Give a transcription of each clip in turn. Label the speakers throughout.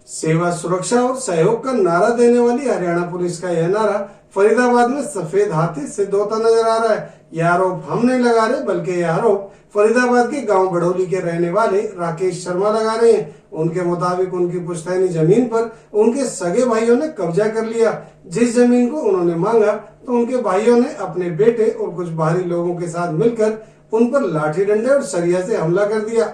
Speaker 1: सेवा, सुरक्षा और सहयोग का नारा देने वाली हरियाणा पुलिस का यह नारा फरीदाबाद में सफेद हाथी सिद्ध होता नजर आ रहा है। यह आरोप हम नहीं लगा रहे, बल्कि यह आरोप फरीदाबाद के गांव बड़ौली के रहने वाले राकेश शर्मा लगा रहे हैं। उनके मुताबिक उनकी पुश्तैनी जमीन पर उनके सगे भाइयों ने कब्जा कर लिया। जिस जमीन को उन्होंने मांगा तो उनके भाइयों ने अपने बेटे और कुछ बाहरी लोगों के साथ मिलकर उन पर लाठी डंडे और सरिया से हमला कर दिया।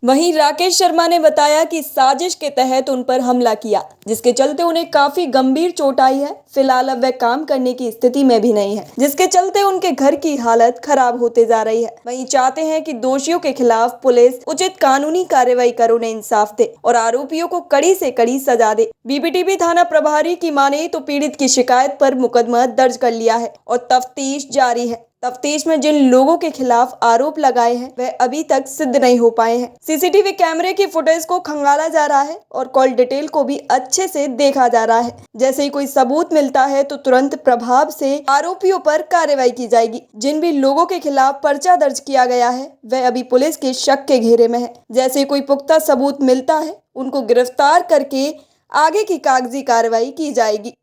Speaker 2: वहीं राकेश शर्मा ने बताया कि साजिश के तहत उन पर हमला किया, जिसके चलते उन्हें काफी गंभीर चोट आई है। फिलहाल अब वे काम करने की स्थिति में भी नहीं है, जिसके चलते उनके घर की हालत खराब होते जा रही है। वहीं चाहते हैं कि दोषियों के खिलाफ पुलिस उचित कानूनी कार्रवाई कर उन्हें इंसाफ दे और आरोपियों को कड़ी से कड़ी सजा दे। बीपीटीबी थाना प्रभारी की माने तो पीड़ित की शिकायत पर मुकदमा दर्ज कर लिया है और तफ्तीश जारी है। तफ्तीश में जिन लोगों के खिलाफ आरोप लगाए हैं वह अभी तक सिद्ध नहीं हो पाए हैं। सीसीटीवी कैमरे की फुटेज को खंगाला जा रहा है और कॉल डिटेल को भी अच्छे से देखा जा रहा है। जैसे ही कोई सबूत मिलता है तो तुरंत प्रभाव से आरोपियों पर कार्रवाई की जाएगी। जिन भी लोगों के खिलाफ पर्चा दर्ज किया गया है वह अभी पुलिस के शक के घेरे में है। जैसे ही कोई पुख्ता सबूत मिलता है उनको गिरफ्तार करके आगे की कागजी कार्रवाई की जाएगी।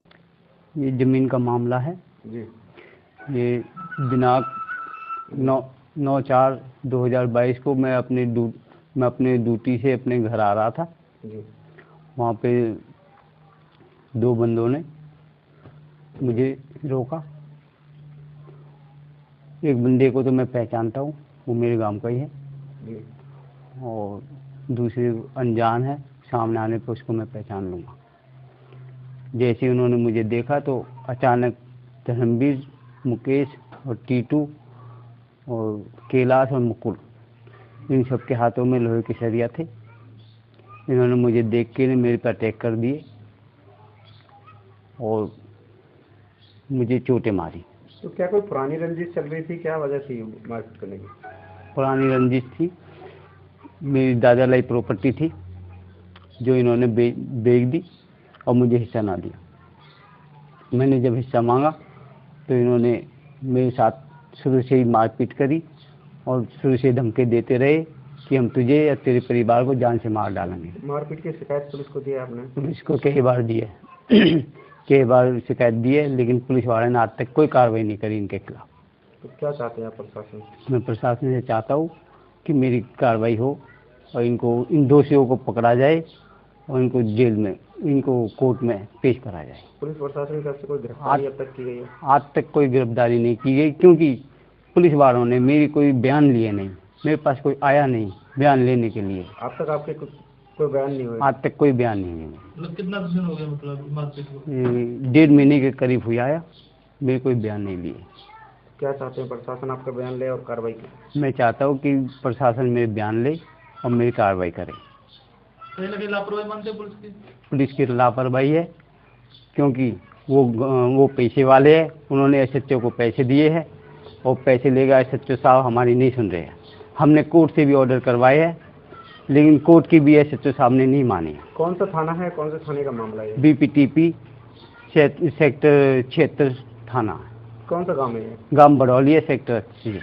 Speaker 3: ये जमीन का मामला है जी। ये दिनांक 9/4/2022 को मैं अपने ड्यूटी से अपने घर आ रहा था जी। वहाँ पे दो बंदों ने मुझे रोका। एक बंदे को तो मैं पहचानता हूँ, वो मेरे गांव का ही है जी। और दूसरे अनजान है, सामने आने पर उसको मैं पहचान लूँगा। जैसे उन्होंने मुझे देखा तो अचानक धर्मवीर, मुकेश और टीटू और कैलाश और मुकुल, इन सब के हाथों में लोहे की सरिया थे। इन्होंने मुझे देख के मेरे पर अटैक कर दिए और मुझे चोटें मारी।
Speaker 4: तो क्या कोई पुरानी रंजिश चल रही थी, क्या वजह थी मारपीट करने की?
Speaker 3: पुरानी रंजिश थी, मेरी दादा लाई प्रॉपर्टी थी जो इन्होंने बेच दी और मुझे हिस्सा ना दिया। मैंने जब हिस्सा मांगा तो इन्होंने मेरे साथ शुरू से ही मारपीट करी और शुरू से धमकी देते रहे कि हम तुझे या तेरे परिवार को जान से मार डालेंगे।
Speaker 4: मारपीट की शिकायत पुलिस को दी है आपने?
Speaker 3: पुलिस को कई बार दी है कई बार शिकायत दी है, लेकिन पुलिस वाले ने आज तक कोई कार्रवाई नहीं करी इनके खिलाफ।
Speaker 4: तो क्या चाहते हैं आप प्रशासन से?
Speaker 3: मैं प्रशासन से चाहता हूँ कि मेरी कार्रवाई हो और इन दोषियों को पकड़ा जाए और इनको जेल में, इनको कोर्ट में पेश करा जाए।
Speaker 4: पुलिस प्रशासन की तरफ से कोई गिरफ्तारी अब तक की गई है?
Speaker 3: आज तक कोई गिरफ्तारी नहीं की गई, क्योंकि पुलिस वालों ने मेरी कोई बयान लिए नहीं, मेरे पास कोई आया नहीं बयान लेने के लिए।
Speaker 4: अब तक आपके कोई बयान नहीं हुआ?
Speaker 3: आज तक कोई बयान नहीं है।
Speaker 5: मतलब कितना दिन हो गया, मतलब मारपीट को?
Speaker 3: 1.5 महीने के करीब हुआ आया, मेरे कोई बयान नहीं लिए।
Speaker 4: क्या चाहते हैं प्रशासन आपका बयान ले और कार्रवाई करे?
Speaker 3: मैं चाहता हूँ कि प्रशासन मेरे बयान ले और मेरी कार्रवाई करे।
Speaker 5: कहीं ना कहीं लापरवाही मानते हैं पुलिस की?
Speaker 3: पुलिस की लापरवाही है, क्योंकि वो पैसे वाले हैं, उन्होंने एसएचओ को पैसे दिए हैं और पैसे लेगा एसएचओ साहब हमारी नहीं सुन रहे हैं। हमने कोर्ट से भी ऑर्डर करवाए हैं, लेकिन कोर्ट की भी एसएचओ साहब ने नहीं मानी।
Speaker 4: कौन सा थाना है, कौन से थाने का मामला है?
Speaker 3: बीपीटीपी सेक्टर 76 थाना।
Speaker 4: कौन सा गाँव है?
Speaker 3: गाँव बड़ौली है, सेक्टर 80।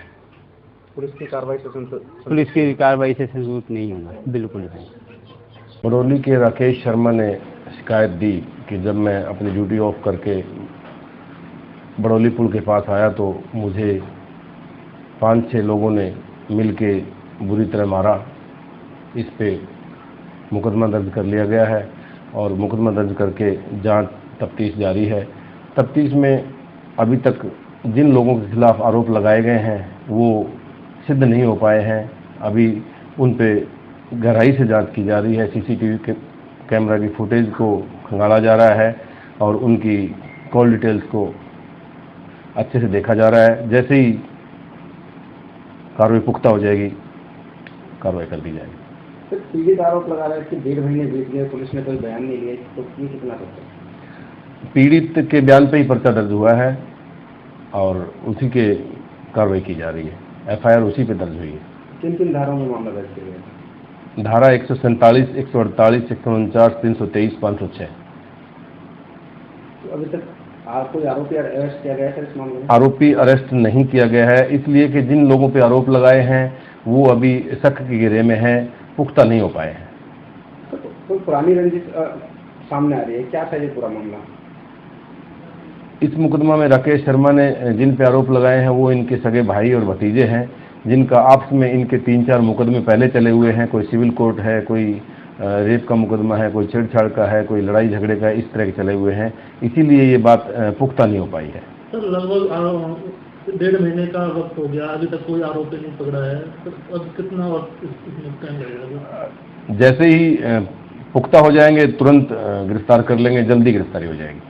Speaker 4: पुलिस की कार्रवाई से संतुष्ट
Speaker 3: नहीं होगा, बिल्कुल नहीं।
Speaker 6: बड़ौली के राकेश शर्मा ने शिकायत दी कि जब मैं अपनी ड्यूटी ऑफ करके बड़ौली पुल के पास आया तो मुझे 5-6 लोगों ने मिलके बुरी तरह मारा। इस पे मुकदमा दर्ज कर लिया गया है और मुकदमा दर्ज करके जांच तफ्तीश जारी है। तफ्तीश में अभी तक जिन लोगों के खिलाफ आरोप लगाए गए हैं वो सिद्ध नहीं हो पाए हैं। अभी उन पे गहराई से जांच की जा रही है। सीसीटीवी के कैमरा की फुटेज को खंगाला जा रहा है और उनकी कॉल डिटेल्स को अच्छे से देखा जा रहा है। जैसे ही कार्रवाई पुख्ता हो जाएगी, कार्रवाई कर दी जाएगी।
Speaker 4: तो पीड़ित आरोप लगा रहा है कि 1.5 महीने बीत गए, पुलिस ने कोई बयान नहीं लिया, तो ये कितना करते हैं?
Speaker 6: पीड़ित के बयान पर ही पर्चा दर्ज हुआ है और उसी के कार्रवाई की जा रही है। एफआईआर उसी पे दर्ज हुई है।
Speaker 4: किन किन धाराओं में मामला दर्ज किया गया?
Speaker 6: धारा 147, 148, 149, 323, 506।
Speaker 4: तो अभी तक कोई आरोपी अरेस्ट किया गया है इस मामले में?
Speaker 6: आरोपी अरेस्ट नहीं किया गया है, इसलिए कि जिन लोगों पे आरोप लगाए हैं वो अभी शक के घेरे में हैं, पुख्ता नहीं हो पाए हैं।
Speaker 4: तो कोई पुरानी रंजिश सामने आ रही है, क्या था ये पूरा मामला?
Speaker 6: इस मुकदमा में राकेश शर्मा ने जिन पे आरोप लगाए हैं वो इनके सगे भाई और भतीजे हैं, जिनका आपस में इनके 3-4 मुकदमे पहले चले हुए हैं। कोई सिविल कोर्ट है, कोई रेप का मुकदमा है, कोई छेड़छाड़ का है, कोई लड़ाई झगड़े का, इस तरह के चले हुए हैं। इसीलिए ये बात पुख्ता नहीं हो पाई है।
Speaker 5: सर लगभग 1.5 महीने का वक्त हो गया, अभी तक कोई आरोपी नहीं पकड़ा है। तो अब कितना वक्त इसमें टाइम लगेगा?
Speaker 6: जैसे ही पुख्ता हो जाएंगे तुरंत गिरफ्तार कर लेंगे, जल्दी गिरफ्तारी हो जाएगी।